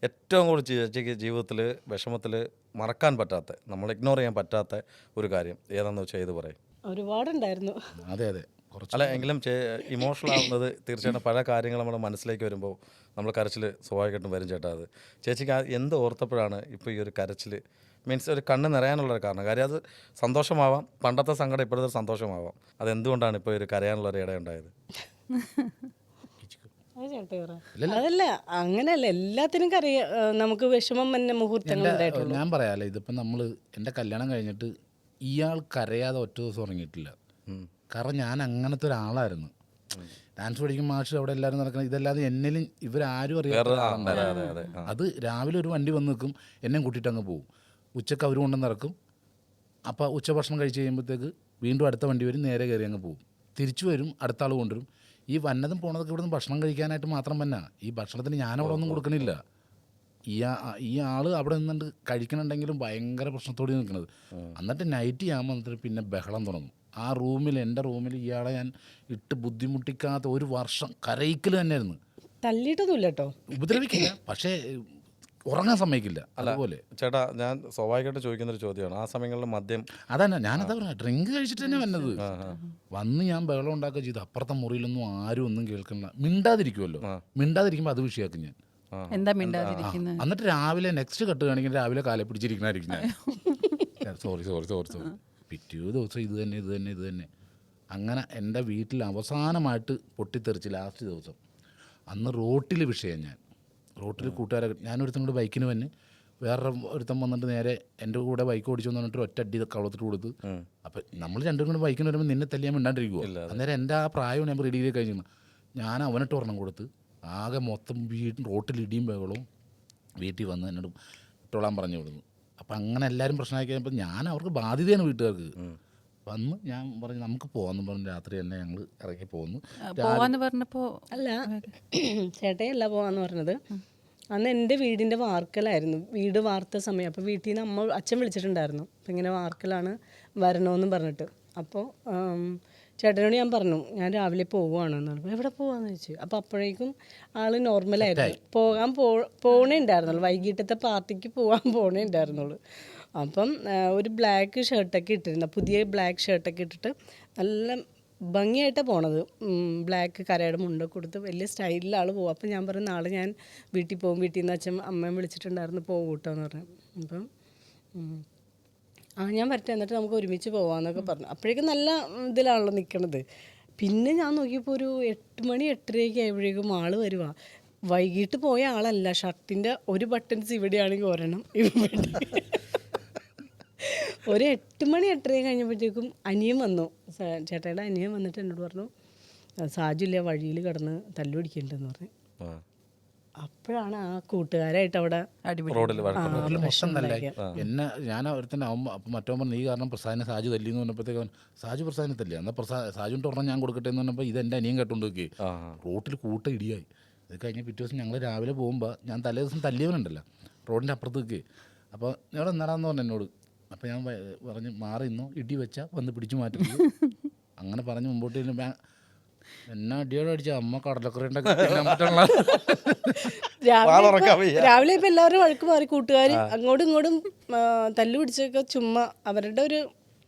ഏറ്റവും കൂടുതൽ ചേച്ചിക്ക് ജീവിതത്തിൽ വിഷമത്തിൽ മറക്കാൻ പറ്റാത്ത, നമ്മൾ ഇഗ്നോർ ചെയ്യാൻ പറ്റാത്ത ഒരു കാര്യം ഏതാണെന്ന് വെച്ചാൽ ഏത് പറയും? ഒരുപാടുണ്ടായിരുന്നു. അതെ അതെ കുറച്ച് അല്ല എങ്കിലും ഇമോഷണൽ ആവുന്നത് തീർച്ചയായിട്ടും പല കാര്യങ്ങൾ നമ്മുടെ മനസ്സിലേക്ക് വരുമ്പോൾ നമ്മൾ കരച്ചിൽ സ്വാഭാവികമായിട്ടും വരും ചേട്ടാ. അത് ചേച്ചിക്ക് എന്ത് ഓർത്തപ്പോഴാണ് ഇപ്പോൾ ഈ ഒരു കരച്ചിൽ മീൻസ് ഒരു കണ്ണ് നിറയാനുള്ളൊരു കാരണം? കാര്യം അത് സന്തോഷമാവാം, പണ്ടത്തെ സങ്കടം ഇപ്പോഴത്തെ സന്തോഷമാവാം. അതെന്തുകൊണ്ടാണ് ഇപ്പോൾ ഒരു കരയാനുള്ളൊരു ഇടയുണ്ടായത്? അത് ചേട്ടാ പറ. അതല്ല, അങ്ങനെയല്ല, എല്ലാത്തിനും നമുക്ക് വിഷമം തന്നെ മുഹൂർത്തങ്ങൾ ഉണ്ടായിട്ടുള്ളൂ. ഞാൻ പറയാമല്ലോ, ഇതിപ്പം നമ്മൾ എൻ്റെ കല്യാണം കഴിഞ്ഞിട്ട് ഇയാൾ കരയാതെ ഒറ്റ ദിവസം ഉറങ്ങിയിട്ടില്ല. കാരണം ഞാൻ അങ്ങനത്തെ ഒരാളായിരുന്നു. ഡാൻസ് പഠിക്കും മാഷ് അവിടെ എല്ലാവരും നടക്കണം, ഇതല്ലാതെ എന്നിലും ഇവരാരും അറിയാതെ അത് രാവിലെ ഒരു വണ്ടി വന്ന് നിൽക്കും, എന്നെ കൂട്ടിയിട്ട് അങ്ങ് പോകും. ഉച്ചക്ക് അവർ കൊണ്ടുവന്ന് ഇറക്കും. അപ്പോൾ ഉച്ചഭക്ഷണം കഴിച്ച് കഴിയുമ്പോഴത്തേക്ക് വീണ്ടും അടുത്ത വണ്ടി വരും, നേരെ കയറി അങ്ങ് പോകും. തിരിച്ചു വരും, അടുത്ത ആൾ കൊണ്ടുവരും. ഈ വന്നതും പോണതൊക്കെ ഇവിടുന്ന് ഭക്ഷണം കഴിക്കാനായിട്ട് മാത്രം തന്നെ. ഈ ഭക്ഷണത്തിന് ഞാനവിടെ ഒന്നും കൊടുക്കണില്ല. ഈ ആൾ അവിടെ നിന്നുകൊണ്ട് കഴിക്കണുണ്ടെങ്കിലും ഭയങ്കര പ്രശ്നത്തോടെ നിൽക്കുന്നത്. എന്നിട്ട് നൈറ്റ് ഞാൻ വന്നിട്ട് പിന്നെ ബഹളം തുടങ്ങും. ആ റൂമിൽ, എൻ്റെ റൂമിൽ ഇയാളെ ഞാൻ ഇട്ട് ബുദ്ധിമുട്ടിക്കാത്ത ഒരു വർഷം കരയിക്കൽ തന്നെയായിരുന്നു. തല്ലിയിട്ടൊന്നുമില്ല കേട്ടോ, ഉപദ്രവിക്കില്ല, പക്ഷേ ഉറങ്ങാൻ സമ്മതിക്കില്ല. അതുപോലെ ചേട്ടാ, ഞാൻ സ്വാഭാവികമായിട്ട് ചോദിക്കുന്നൊരു ചോദ്യമാണ്, ആ സമയങ്ങളിൽ മദ്യം അതന്നെ ഞാനതാ പറഞ്ഞത്, ഡ്രിങ്ക് കഴിച്ചിട്ട് തന്നെ വന്നത്. വന്ന് ഞാൻ ബഹളം ഉണ്ടാക്കുക ചെയ്തു. അപ്പുറത്തെ മുറിയിലൊന്നും ആരും ഒന്നും കേൾക്കണില്ല. മിണ്ടാതിരിക്കുമല്ലോ, മിണ്ടാതിരിക്കുമ്പോൾ അത് വിഷയമാക്കും ഞാൻ. എന്താ മിണ്ടാതിരിക്കുന്നത്? എന്നിട്ട് രാവിലെ നെക്സ്റ്റ് കട്ട് കാണിക്കുന്നത് രാവിലെ കാലെ പിടിച്ചിരിക്കണായിരിക്കും ഞാൻ. സോറി പിറ്റേ ദിവസം ഇത് തന്നെ. അങ്ങനെ എൻ്റെ വീട്ടിൽ അവസാനമായിട്ട് പൊട്ടിത്തെറിച്ച് ലാസ്റ്റ് ദിവസം. അന്ന് റോട്ടിൽ വിഷയം. ഞാൻ റോട്ടിൽ കൂട്ടുകാരെ, ഞാനൊരുത്തനോട് ബൈക്കിന് വന്ന് വേറെ ഒരുത്തം വന്നിട്ട് നേരെ എൻ്റെ കൂടെ ബൈക്ക് ഓടിച്ചു വന്നിട്ട് ഒറ്റ അടി കവളത്തിട്ട് കൊടുത്ത്. അപ്പം നമ്മൾ രണ്ടും കൂടെ ബൈക്കിന് വരുമ്പോൾ നിന്നെ തല്ലിയാൻ മിണ്ടാണ്ടിരിക്കുമോ? അന്നേരം എൻ്റെ ആ പ്രായം ഞാൻ റെഡി ചെയ്ത് കഴിഞ്ഞു. ഞാൻ അവനിട്ട് ഒരെണ്ണം കൊടുത്ത് ആകെ മൊത്തം റോട്ടിൽ ഇടിയും ബഹളവും. വീട്ടിൽ വന്ന് എന്നോട് ഇട്ടോളാൻ പറഞ്ഞു വിടുന്നു. അപ്പം അങ്ങനെ എല്ലാവരും പ്രശ്നമാക്കി കഴിഞ്ഞപ്പോൾ ഞാൻ അവർക്ക് ബാധ്യതയാണ് വീട്ടുകാർക്ക്. വന്ന് ഞാൻ പറഞ്ഞു നമുക്ക് പോകാമെന്ന് പറഞ്ഞ് രാത്രി തന്നെ ഞങ്ങൾ ഇറങ്ങി പോന്നു. പോവാന്ന് പറഞ്ഞപ്പോൾ അല്ല ചേട്ടയല്ല പോവാന്ന് പറഞ്ഞത്. അന്ന് എൻ്റെ വീടിൻ്റെ വാർക്കലായിരുന്നു, വീട് വാർത്ത സമയം. അപ്പോൾ വീട്ടിൽ നിന്ന് അച്ഛൻ വിളിച്ചിട്ടുണ്ടായിരുന്നു, അപ്പം ഇങ്ങനെ വാർക്കലാണ് വരണമെന്ന് പറഞ്ഞിട്ട്. അപ്പോൾ ചേട്ടനോട് ഞാൻ പറഞ്ഞു ഞാൻ രാവിലെ പോവുകയാണെന്ന് പറഞ്ഞു. എവിടെ പോവാന്ന് ചോദിച്ചു. അപ്പോൾ അപ്പോഴേക്കും ആൾ നോർമലായിരുന്നു, പോണേ ഉണ്ടായിരുന്നുള്ളൂ, വൈകിട്ടത്തെ പാർട്ടിക്ക് പോണേ ഉണ്ടായിരുന്നുള്ളൂ. അപ്പം ഒരു ബ്ലാക്ക് ഷർട്ടൊക്കെ ഇട്ടിരുന്നു, പുതിയ ബ്ലാക്ക് ഷർട്ടൊക്കെ ഇട്ടിട്ട് നല്ല ഭംഗിയായിട്ടാണ് പോണത്. ബ്ലാക്ക് കരയുടെ മുണ്ടൊക്കെ കൊടുത്ത് വലിയ സ്റ്റൈലിൽ ആൾ പോകും. അപ്പം ഞാൻ പറഞ്ഞു നാളെ ഞാൻ വീട്ടിൽ പോകും, വീട്ടിൽ നിന്ന് അച്ഛൻ അമ്മയും വിളിച്ചിട്ടുണ്ടായിരുന്നു, പോകും കേട്ടോ എന്ന് പറഞ്ഞു. അപ്പം ഞാൻ വരട്ടെ, എന്നിട്ട് നമുക്ക് ഒരുമിച്ച് പോവാന്നൊക്കെ പറഞ്ഞു. അപ്പോഴേക്കും നല്ല ഇതിലാണല്ലോ നിൽക്കണത്. പിന്നെ ഞാൻ നോക്കിയപ്പോൾ ഒരു 8 മണി 8:30 ആയപ്പോഴേക്കും ആൾ വരുവാ. വൈകിട്ട് പോയ ആളല്ല, ഷർട്ടിൻ്റെ ഒരു ബട്ടൺസ് ഇവിടെയാണെങ്കിൽ ഒരെണ്ണം ഇവിടെ. ഒരു 8 മണി 8:30 കഴിഞ്ഞപ്പോഴത്തേക്കും അനിയൻ വന്നു, ചേട്ടയുടെ അനിയൻ വന്നിട്ട് എന്നോട് പറഞ്ഞു സാജുല്ല വഴിയിൽ കിടന്ന് തല്ലു പിടിക്കുന്നുണ്ടെന്ന് പറഞ്ഞു. അപ്പോഴാണ് ആ കൂട്ടുകാരായിട്ട് അവിടെ റോഡിൽ എന്നെ ഞാൻ ഒരുത്തന്നെ ആവുമ്പോൾ അപ്പം മറ്റോ പറഞ്ഞു ഈ കാരണം പ്രസാദിനെ സാജു തല്ലി എന്ന് പറഞ്ഞപ്പോഴത്തേക്ക് സാജു പ്രസാദിനെ തല്ലി. എന്നാൽ സാജുവിൻ്റെ ഒരെണ്ണം ഞാൻ കൊടുക്കട്ടെ എന്ന് പറഞ്ഞപ്പോൾ ഇത് എൻ്റെ അനിയൻ കേട്ടോണ്ട് നോക്കി റോട്ടിൽ കൂട്ട ഇടിയായി. ഇത് കഴിഞ്ഞ് പിറ്റേ ദിവസം ഞങ്ങൾ രാവിലെ പോകുമ്പോൾ ഞാൻ തലേ ദിവസം തല്ലിയവനുണ്ടല്ലോ റോഡിൻ്റെ അപ്പുറത്തേക്ക്. അപ്പോൾ ഞാൻ എന്നാടാന്ന് പറഞ്ഞു എന്നോട്. അപ്പോൾ ഞാൻ പറഞ്ഞു മാറി ഇന്നോ ഇടി വെച്ചാൽ വന്ന് പിടിച്ചു മാറ്റുള്ളൂ. അങ്ങനെ പറഞ്ഞ് മുമ്പോട്ട് എന്നാ അടിയോടെ അടിച്ച അമ്മ കടലക്കറി രാവിലെ ഇപ്പം എല്ലാവരും വഴക്ക് മാറി, കൂട്ടുകാർ അങ്ങോട്ടും ഇങ്ങോട്ടും തല്ലു പിടിച്ചൊക്കെ ചുമ്മാ അവരുടെ ഒരു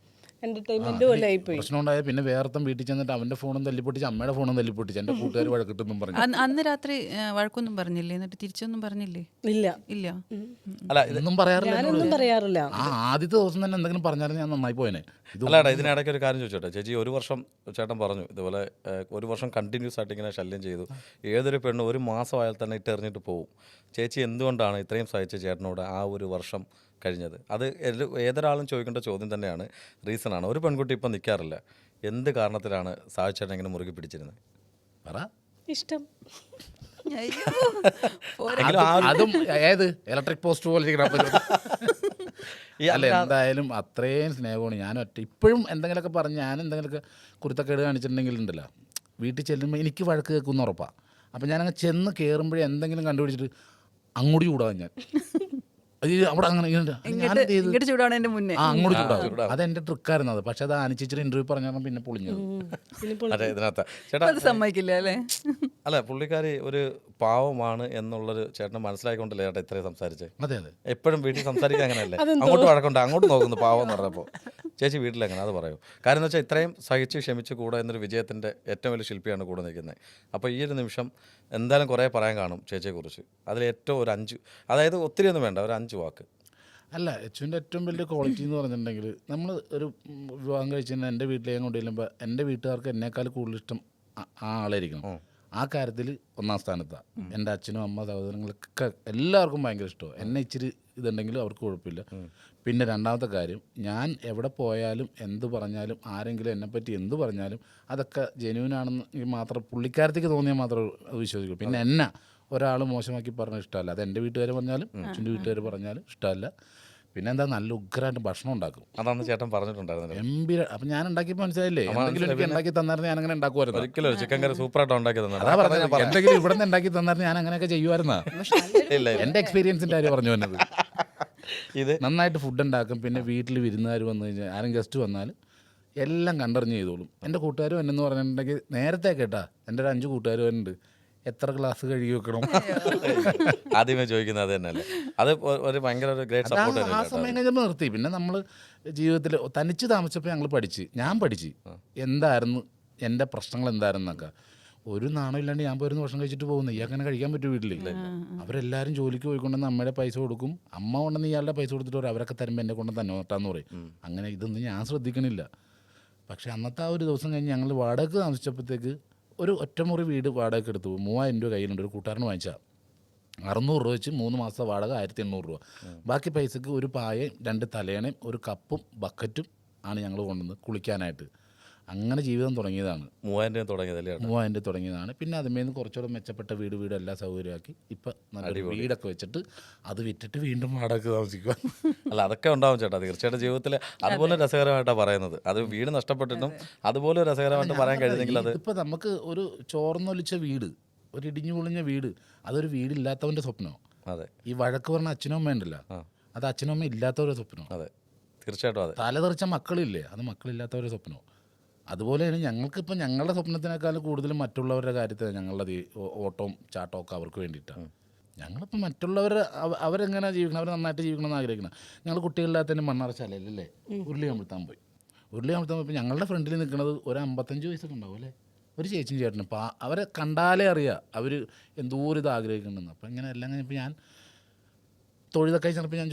എന്റർടൈൻമെന്റ് പോലെ ആയിപ്പോയി. പ്രശ്നം ഉണ്ടായ പിന്നെ വേറെ വീട്ടിൽ ചെന്നിട്ട് അവന്റെ ഫോണും തല്ലിപ്പൊട്ടിച്ച് അമ്മയുടെ ഫോണും തല്ലിപ്പൊട്ടിച്ച് എൻ്റെ കൂട്ടുകാർ വഴക്കിട്ടെന്നും പറഞ്ഞു. അന്ന് രാത്രി വഴക്കൊന്നും പറഞ്ഞില്ലേ? എന്നിട്ട് തിരിച്ചൊന്നും പറഞ്ഞില്ലേ? ഇല്ല. അല്ല ഇതൊന്നും പറയാറില്ല. ആദ്യത്തെ ദിവസം തന്നെ എന്തെങ്കിലും പറഞ്ഞാലും ഞാൻ നന്നായി പോയനെ. അല്ലാടാ, ഇതിനിടയ്ക്ക് ഒരു കാര്യം ചോദിച്ചോട്ടെ ചേച്ചി. 1 വർഷം ചേട്ടൻ പറഞ്ഞു ഇതുപോലെ 1 വർഷം കണ്ടിന്യൂസ് ആയിട്ട് ഇങ്ങനെ ശല്യം ചെയ്തു. ഏതൊരു പെണ്ണ് 1 മാസമായാൽ തന്നെ ഇട്ടെറിഞ്ഞിട്ട് പോകും. ചേച്ചി എന്തുകൊണ്ടാണ് ഇത്രയും സഹിച്ച ചേട്ടനോട് ആ 1 വർഷം കഴിഞ്ഞത്? അത് ഏതൊരാളും ചോദിക്കേണ്ട ചോദ്യം തന്നെയാണ്, റീസണാണ്. ഒരു പെൺകുട്ടി ഇപ്പം നിൽക്കാറില്ല, എന്ത് കാരണത്തിലാണ് സാധിച്ചേട്ടൻ ഇങ്ങനെ മുറുകി പിടിച്ചിരുന്നത്? പറ. ഇഷ്ടം. അതും ഏത് ഇലക്ട്രിക് പോസ്റ്റ് പോലെ അല്ല, എന്തായാലും അത്രയും സ്നേഹമാണ്. ഞാൻ ഇപ്പോഴും എന്തെങ്കിലുമൊക്കെ പറഞ്ഞ് ഞാൻ എന്തെങ്കിലുമൊക്കെ കുരുത്തക്കേട് കാണിച്ചിട്ടുണ്ടെങ്കിലുണ്ടല്ലോ, വീട്ടിൽ ചെല്ലുമ്പോൾ എനിക്ക് വഴക്ക് കേൾക്കുമെന്ന് ഉറപ്പാണ്. അപ്പം ഞാനങ്ങ് ചെന്ന് കയറുമ്പോഴേ എന്തെങ്കിലും കണ്ടുപിടിച്ചിട്ട് അങ്ങോട്ട് ചൂടാകും ഞാൻ. അവിടെ അങ്ങനെ ഇങ്ങനെ ഞാൻ എന്ത് ചെയ്തു ഇങ്ങോട്ട് ചൂടാവണതിന്റെ മുന്നേ അങ്ങോട്ട് ചൂടാവും. അതെന്റെ ട്രിക്കായിരുന്നു അത്. പക്ഷെ അത് ആനിച്ചിട്ട് ഇന്റർവ്യൂ പറഞ്ഞാൽ പിന്നെ പൊളിഞ്ഞത്. അതെ ഇതിനകത്ത് ചേട്ടാ അത് സമ്മതിക്കില്ല അല്ലേ? അല്ല പുള്ളിക്കാരി ഒരു പാവമാണ് എന്നുള്ളൊരു ചേട്ടന് മനസ്സിലായിക്കൊണ്ടല്ലേ ചേട്ടാ ഇത്രയും സംസാരിച്ചേ. അതെ അതെ. എപ്പോഴും വീട്ടിൽ സംസാരിക്കാൻ അങ്ങനെയല്ലേ, അങ്ങോട്ട് വഴക്കുണ്ട്, അങ്ങോട്ട് നോക്കുന്നു പാവം എന്ന് പറഞ്ഞപ്പോൾ. ചേച്ചി വീട്ടിലെങ്ങനെ അത് പറയൂ. കാര്യം എന്ന് വെച്ചാൽ ഇത്രയും സഹിച്ച് ക്ഷമിച്ച് കൂടെ എന്നൊരു വിജയത്തിൻ്റെ ഏറ്റവും വലിയ ശില്പിയാണ് കൂടെ നിൽക്കുന്നത്. അപ്പോൾ ഈ ഒരു നിമിഷം എന്തായാലും കുറേ പറയാൻ കാണും ചേച്ചിയെക്കുറിച്ച്. അതിൽ ഏറ്റവും ഒരു 5, അതായത് ഒത്തിരി ഒന്നും വേണ്ട, ഒരു 5 വാക്ക്. അല്ല, എച്ചുവിൻ്റെ ഏറ്റവും വലിയ ക്വാളിറ്റി എന്ന് പറഞ്ഞിട്ടുണ്ടെങ്കിൽ നമ്മൾ ഒരു വിവാഹം കഴിച്ച് കഴിഞ്ഞാൽ എൻ്റെ വീട്ടിലേക്ക് കൊണ്ട് ചെല്ലുമ്പോൾ എൻ്റെ വീട്ടുകാർക്ക് എന്നേക്കാൾ കൂടുതൽ ഇഷ്ടം ആ ആളായിരിക്കണം. ആ കാര്യത്തിൽ ഒന്നാം സ്ഥാനത്താണ്. എൻ്റെ അച്ഛനും അമ്മ സഹോദരങ്ങളൊക്കെ എല്ലാവർക്കും ഭയങ്കര ഇഷ്ടമാണ്. എന്നെ ഇച്ചിരി ഇതുണ്ടെങ്കിലും അവർക്ക് കുഴപ്പമില്ല. പിന്നെ രണ്ടാമത്തെ കാര്യം, ഞാൻ എവിടെ പോയാലും എന്ത് പറഞ്ഞാലും ആരെങ്കിലും എന്നെപ്പറ്റി എന്ത് പറഞ്ഞാലും അതൊക്കെ ജെന്യൂനാണെന്ന് മാത്രം പുള്ളിക്കാരത്തേക്ക് തോന്നിയാൽ മാത്രം വിശ്വസിക്കും. പിന്നെ എന്നെ ഒരാൾ മോശമാക്കി പറഞ്ഞാൽ ഇഷ്ടമല്ല. അത് എൻ്റെ വീട്ടുകാർ പറഞ്ഞാലും അച്ഛൻ്റെ വീട്ടുകാർ പറഞ്ഞാലും ഇഷ്ടമല്ല. പിന്നെ എന്താ, നല്ല ഉഗ്രായിട്ട് ഭക്ഷണം ഉണ്ടാക്കും. അതാണ് ചേട്ടൻ പറഞ്ഞിട്ടുണ്ടായിരുന്നു. ഗംഭീര. അപ്പം ഞാൻ ഉണ്ടാക്കിയപ്പോൾ മനസ്സിലായില്ലേ, എന്തെങ്കിലും എനിക്ക് ഉണ്ടാക്കി തന്നായിരുന്നു ഞാൻ അങ്ങനെ ഉണ്ടാക്കുമായിരുന്നു. ഒരിക്കലും ഒരു ചിക്കൻ കറി സൂപ്പറായിട്ട് ഉണ്ടാക്കി തന്നെ. അതാ പറഞ്ഞത്, എന്തെങ്കിലും ഇവിടെ നിന്ന് ഉണ്ടാക്കി തന്നായിരുന്നു ഞാൻ അങ്ങനെയൊക്കെ ചെയ്യുമായിരുന്നാ. ഇല്ല എൻ്റെ എക്സ്പീരിയൻസിൻ്റെ കാര്യം പറഞ്ഞു വന്നത്. ഇത് നന്നായിട്ട് ഫുഡ് ഉണ്ടാക്കും. പിന്നെ വീട്ടിൽ വിരുന്നുകാർ വന്നു കഴിഞ്ഞാൽ ആരും ഗസ്റ്റ് വന്നാൽ എല്ലാം കണ്ടറിഞ്ഞ് ചെയ്തോളും. എൻ്റെ കൂട്ടുകാരും എന്നെന്ന് പറഞ്ഞിട്ടുണ്ടെങ്കിൽ നേരത്തെ കേട്ടാ, എൻ്റെ ഒരു 5 കൂട്ടുകാർ വരുന്നുണ്ട്, എത്ര ഗ്ലാസ് കഴുകി വെക്കണം. ആദ്യമേ ചോദിക്കുന്നത് അത് തന്നെയല്ലേ. അത് ഒരു ഭയങ്കര ഒരു ഗ്രേറ്റ് സപ്പോർട്ട്. ആ സമയം കഴിഞ്ഞപ്പോൾ നിർത്തി. പിന്നെ നമ്മൾ ജീവിതത്തിൽ തനിച്ച് താമസിച്ചപ്പോൾ ഞാൻ പഠിച്ച് എന്തായിരുന്നു എൻ്റെ പ്രശ്നങ്ങൾ എന്തായിരുന്നൊക്കെ. ഒരു നാണം ഇല്ലാണ്ട് ഞാൻ പോയിരുന്ന ഭക്ഷണം കഴിച്ചിട്ട് പോകുന്നു. ഇയാൾക്ക് അങ്ങനെ കഴിക്കാൻ പറ്റും വീട്ടിലില്ല. അവരെല്ലാവരും ജോലിക്ക് പോയിക്കൊണ്ടെന്ന് അമ്മയുടെ പൈസ കൊടുക്കും. അമ്മ കൊണ്ടെന്ന് ഇയാളുടെ പൈസ കൊടുത്തിട്ട് പറയും അവരൊക്കെ തരുമ്പോൾ എന്നെ കൊണ്ട് തന്നെ നോട്ടാന്ന് പറയും. അങ്ങനെ ഇതൊന്നും ഞാൻ ശ്രദ്ധിക്കണില്ല. പക്ഷേ അന്നത്തെ ആ ഒരു ദിവസം കഴിഞ്ഞ് ഞങ്ങൾ വാടകയ്ക്ക് താമസിച്ചപ്പോഴത്തേക്ക് ഒരു ഒറ്റമുറി വീട് വാടകയ്ക്ക് എടുത്തു. 3000 രൂപ കയ്യിലുണ്ട്. ഒരു കൂട്ടുകാരന് വാങ്ങിച്ചാൽ 600 രൂപ വെച്ച് 3 മാസത്തെ വാടക 1800 രൂപ. ബാക്കി പൈസക്ക് ഒരു പായയും 2 തലയണയും ഒരു കപ്പും ബക്കറ്റും ആണ് ഞങ്ങൾ കൊണ്ടുവന്ന് കുളിക്കാനായിട്ട്. അങ്ങനെ ജീവിതം തുടങ്ങിയതാണ്. 3000 രൂപ തുടങ്ങിയതല്ലേ? 3000 രൂപ തുടങ്ങിയതാണ്. പിന്നെ അതിന്മേൽ കുറച്ചുകൂടെ മെച്ചപ്പെട്ട വീട് എല്ലാം സൗകര്യമാക്കി ഇപ്പം നല്ലൊരു വീടൊക്കെ വെച്ചിട്ട് അത് വിറ്റിട്ട് വീണ്ടും വാടകയ്ക്ക് താമസിക്കുക. അല്ല അതൊക്കെ ഉണ്ടാവും ചേട്ടാ തീർച്ചയായിട്ടും ജീവിതത്തിൽ. അതുപോലെ രസകരമായിട്ടാണ് പറയുന്നത്. അത് വീട് നഷ്ടപ്പെട്ടിട്ടും അതുപോലെ രസകരമായിട്ട് പറയാൻ കഴിയുന്നെങ്കിൽ അത് ഇപ്പം നമുക്ക് ഒരു ചോർന്നൊലിച്ച വീട്, ഒരു ഇടിഞ്ഞു പൊളിഞ്ഞ വീട്, അതൊരു വീടില്ലാത്തവൻ്റെ സ്വപ്നമോ. അതെ. ഈ വഴക്ക് പറഞ്ഞ അച്ഛനും അമ്മ ഉണ്ടല്ലോ, അത് അച്ഛനും അമ്മ ഇല്ലാത്തവരുടെ സ്വപ്നമോ. അതെ തീർച്ചയായിട്ടും. അതെ. തലതെറിച്ച മക്കളില്ലേ, അത് മക്കളില്ലാത്തവരുടെ സ്വപ്നമോ. അതുപോലെയാണ് ഞങ്ങൾക്കിപ്പോൾ ഞങ്ങളുടെ സ്വപ്നത്തിനേക്കാളും കൂടുതലും മറ്റുള്ളവരുടെ കാര്യത്തിൽ ഞങ്ങളുടെ ഓട്ടവും ചാട്ടവും ഒക്കെ അവർക്ക് വേണ്ടിയിട്ടാണ്. ഞങ്ങളിപ്പോൾ മറ്റുള്ളവരെ അവരെങ്ങനെ ജീവിക്കണം, അവർ നന്നായിട്ട് ജീവിക്കണമെന്ന് ആഗ്രഹിക്കണം. ഞങ്ങൾ കുട്ടികളില്ലാത്തതിന് മണ്ണറച്ചാലല്ലേ ഉരുളി കമിഴ്ത്താൻ പോയി. ഇപ്പോൾ ഞങ്ങളുടെ ഫ്രണ്ടിൽ നിൽക്കുന്നത് ഒരു 55 വയസ്സൊക്കെ ഉണ്ടാവും അല്ലേ, ഒരു ചേച്ചിയും ചേട്ടനും. അപ്പോൾ അവരെ കണ്ടാലേ അറിയാം അവർ എന്തോരം ഇത് ആഗ്രഹിക്കുന്നുണ്ടെന്ന്. അപ്പോൾ ഇങ്ങനെ എല്ലാം കഴിഞ്ഞപ്പോൾ ഞാൻ തൊഴിലൊക്കെ ചെന്നപ്പോൾ ഞാൻ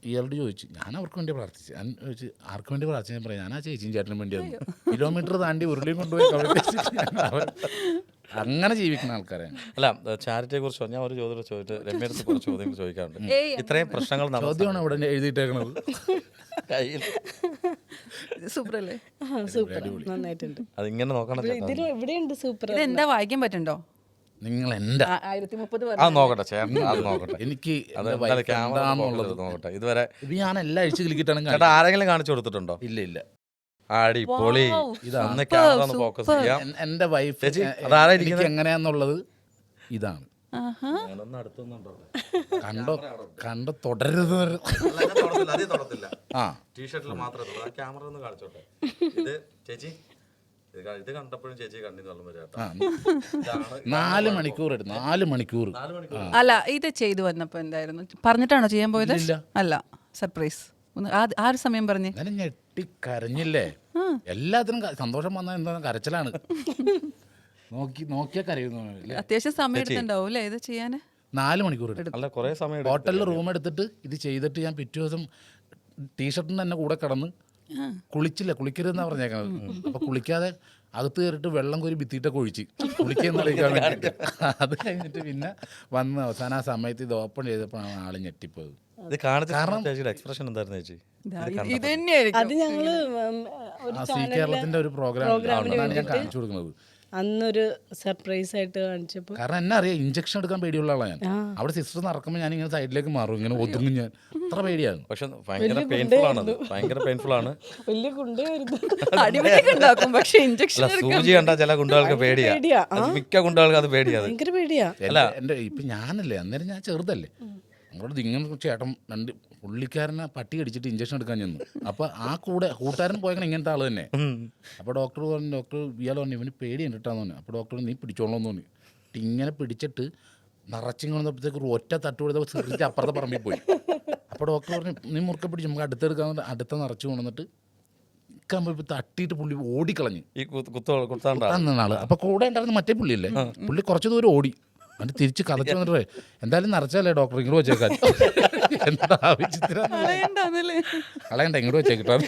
ഇയാളോട് ചോദിച്ചു, ഞാൻ അവർക്ക് വേണ്ടി പ്രാർത്ഥിച്ചു. ഞാൻ ചോദിച്ചു ആർക്ക് വേണ്ടി പ്രാർത്ഥിച്ചാൽ പറയാം, ഞാൻ ആ ചേച്ചിയും ചേട്ടനും വേണ്ടി വന്നു. കിലോമീറ്റർ താണ്ടി ഉരുളിയും കൊണ്ടുപോയി അങ്ങനെ ജീവിക്കുന്ന ആൾക്കാരാണ്. അല്ല ചാരിറ്റിയെ കുറിച്ച് ഞാൻ ഒരു ചോദ്യം ചോദിച്ചിട്ട് രമ്യടുത്ത് കുറച്ച് ചോദ്യങ്ങൾ ചോദിക്കാറുണ്ട്. ഇത്രയും പ്രശ്നങ്ങൾ ചോദ്യമാണ് ഇവിടെ എഴുതിയിട്ടേക്കണത്. സൂപ്പറല്ലേ? സൂപ്പർ, നന്നായിട്ടുണ്ട്. അതിങ്ങനെ നോക്കണം ചേട്ടാ. ഇവിടെയുണ്ട് സൂപ്പർ. ഇതെന്താ വായിക്കാൻ പറ്റണ്ടോ? നിങ്ങൾ എൻ്റെ 1030 അത് നോക്കട്ടെ ചേട്ടൻ, അത് നോക്കട്ടെ. എനിക്ക് അത് എന്തായാലും നോക്കട്ടെ. ഇതുവരെ ഇത് ഞാൻ എല്ലാ ആഴ്ച ക്ലിക്കിട്ടാണ്. ചേട്ടാ ആരെങ്കിലും കാണിച്ചു കൊടുത്തിട്ടുണ്ടോ? ഇല്ല. അടിപൊളി. ഇതാണ് ക്യാമറ ഒന്ന് ഫോക്കസ് ചെയ്യാം. എൻ്റെ വൈഫ് ചേച്ചി അതാരായിരിക്കും എനിക്ക് എങ്ങനെയാന്നുള്ളത് ഇതാണ്. കണ്ടോ തുടരുത്. ആ ടീഷർട്ടിൽ മാത്രമേ ക്യാമറ ഒന്ന് കാണിച്ചോട്ടെ. ഇത് ചേച്ചി ഇത് കണ്ടപ്പോഴും ചേച്ചി കണ്ണിന്ന് വെള്ളം വരും കേട്ടോ. 4 മണിക്കൂർ എടുത്തു. 4 മണിക്കൂർ. അല്ല ഇത് ചെയ്തു വന്നപ്പോ എന്തായിരുന്നു പറഞ്ഞിട്ടാണോ ചെയ്യാൻ പോയത്? ഇല്ല. അല്ല സർപ്രൈസ്. ആ ഒരു സമയം പറഞ്ഞേ. അങ്ങനെ ഞെട്ടി കരഞ്ഞില്ലേ. എല്ലാത്തിനും സന്തോഷം വന്നാൽ എന്താ കരച്ചിലാണ്. നോക്കിയാ കരയുന്നു. അത്യാവശ്യം സമയം എടുത്തുണ്ടാവും അല്ലേ ഇത് ചെയ്യാൻ? 4 മണിക്കൂർ എടുത്തു. അല്ല കുറേ സമയം ഹോട്ടലിൽ റൂം എടുത്തിട്ട് ഇത് ചെയ്തിട്ട് ഞാൻ പിറ്റേ ദിവസം ടീഷർട്ടിന് തന്നെ കൂടെ കിടന്ന് കുളിക്കരുതെന്നാ പറഞ്ഞേക്കണത്. അപ്പൊ കുളിക്കാതെ അകത്ത് കയറിയിട്ട് വെള്ളം കോരി ഭിത്തിയിട്ടൊക്കെ ഒഴിച്ച് കുളിക്കുന്ന വേണ്ടിയിട്ട്. അത് കഴിഞ്ഞിട്ട് പിന്നെ വന്ന് അവസാനം ആ സമയത്ത് ഇത് ഓപ്പൺ ചെയ്തപ്പോഴാണ് ആള് ഞെട്ടിപ്പോയത്. എക്സ്പ്രഷൻ എന്തായിരുന്നു ചേച്ചി? ഇത് അത് ഞങ്ങള് കേരളത്തിന്റെ ഒരു പ്രോഗ്രാമിലാണ് ഞാൻ കാണിച്ചു കൊടുക്കുന്നത്. അന്നൊരു സർപ്രൈസ് ആയിട്ട് കാണിച്ചപ്പോൾ, കാരണം എന്നെ അറിയാം ഇഞ്ചക്ഷൻ എടുക്കാൻ പേടിയുള്ള ആളാണ് ഞാൻ. അവിടെ സിസ്റ്റർ നടക്കുമ്പോൾ ഞാൻ ഇങ്ങനെ സൈഡിലേക്ക് മാറും, ഇങ്ങനെ ഒതുങ്ങും. ഞാൻ അത്ര പേടിയായിരുന്നു. പക്ഷെ ഭയങ്കര പെയിൻഫുൾ ആണ്. ഭയങ്കര പെയിൻഫുൾ ആണ്. വലിയ കുണ്ടായിരുന്നു. അടിപൊളിയൊക്കെ ഉണ്ടാക്കും. പക്ഷെ ഇഞ്ചക്ഷൻ സൂചി കണ്ടാൽ ചില കുട്ടികൾക്ക് പേടിയാ. മിക്ക കുട്ടികൾക്ക് അത് പേടിയാ. ഭയങ്കര പേടിയാ. എന്റെ ഇപ്പൊ ഞാനല്ലേ അന്നേരം ഞാൻ ചെറുതല്ലേ. നമ്മളോട് ഇങ്ങനെ ചേട്ടൻ രണ്ട് പുള്ളിക്കാരനെ പട്ടി അടിച്ചിട്ട് ഇഞ്ചക്ഷൻ എടുക്കാൻ ചെന്നു. അപ്പോൾ ആ കൂട്ടുകാരൻ പോയെങ്കിൽ ഇങ്ങനത്തെ ആൾ തന്നെ. അപ്പോൾ ഡോക്ടർ ഇയാൾ പറഞ്ഞു ഇവന് പേടി കണ്ടിട്ടാന്ന് പറഞ്ഞു. അപ്പോൾ ഡോക്ടർ നീ പിടിച്ചോളണമെന്ന് പറഞ്ഞു. ഇങ്ങനെ പിടിച്ചിട്ട് നിറച്ചിങ് വന്നപ്പോഴത്തേക്ക് ഒരു ഒറ്റ തട്ട് കൊടുത്തപ്പോൾ സിറിഞ്ച് അപ്പുറത്തെ പറമ്പിൽ പോയി. അപ്പോൾ ഡോക്ടർ പറഞ്ഞു നീ മുറുക്കെ പിടിച്ചു നമുക്ക് അടുത്തെടുക്കാൻ അടുത്ത നിറച്ച് കൊണ്ടുവന്നിട്ട് ഇപ്പോൾ തട്ടിയിട്ട് പുള്ളി ഓടിക്കളഞ്ഞു. ഈ കുത്താണ്ട ആള്. അപ്പോൾ കൂടെ ഉണ്ടായിരുന്ന മറ്റേ പുള്ളിയില്ലേ, പുള്ളി കുറച്ച് ദൂരം ഓടി. എന്നിട്ട് തിരിച്ച് കഥച്ച് വന്നിട്ട് എന്തായാലും നിറച്ചല്ലേ ഡോക്ടർ ഇങ്ങോട്ട് വെച്ചേക്കാൻ. എന്താ ആവശ്യത്തിനാ കളയണ്ടാന്നല്ലേ? കളയണ്ട ഇങ്ങോട്ട് വെച്ചേക്കിട്ടാണ്.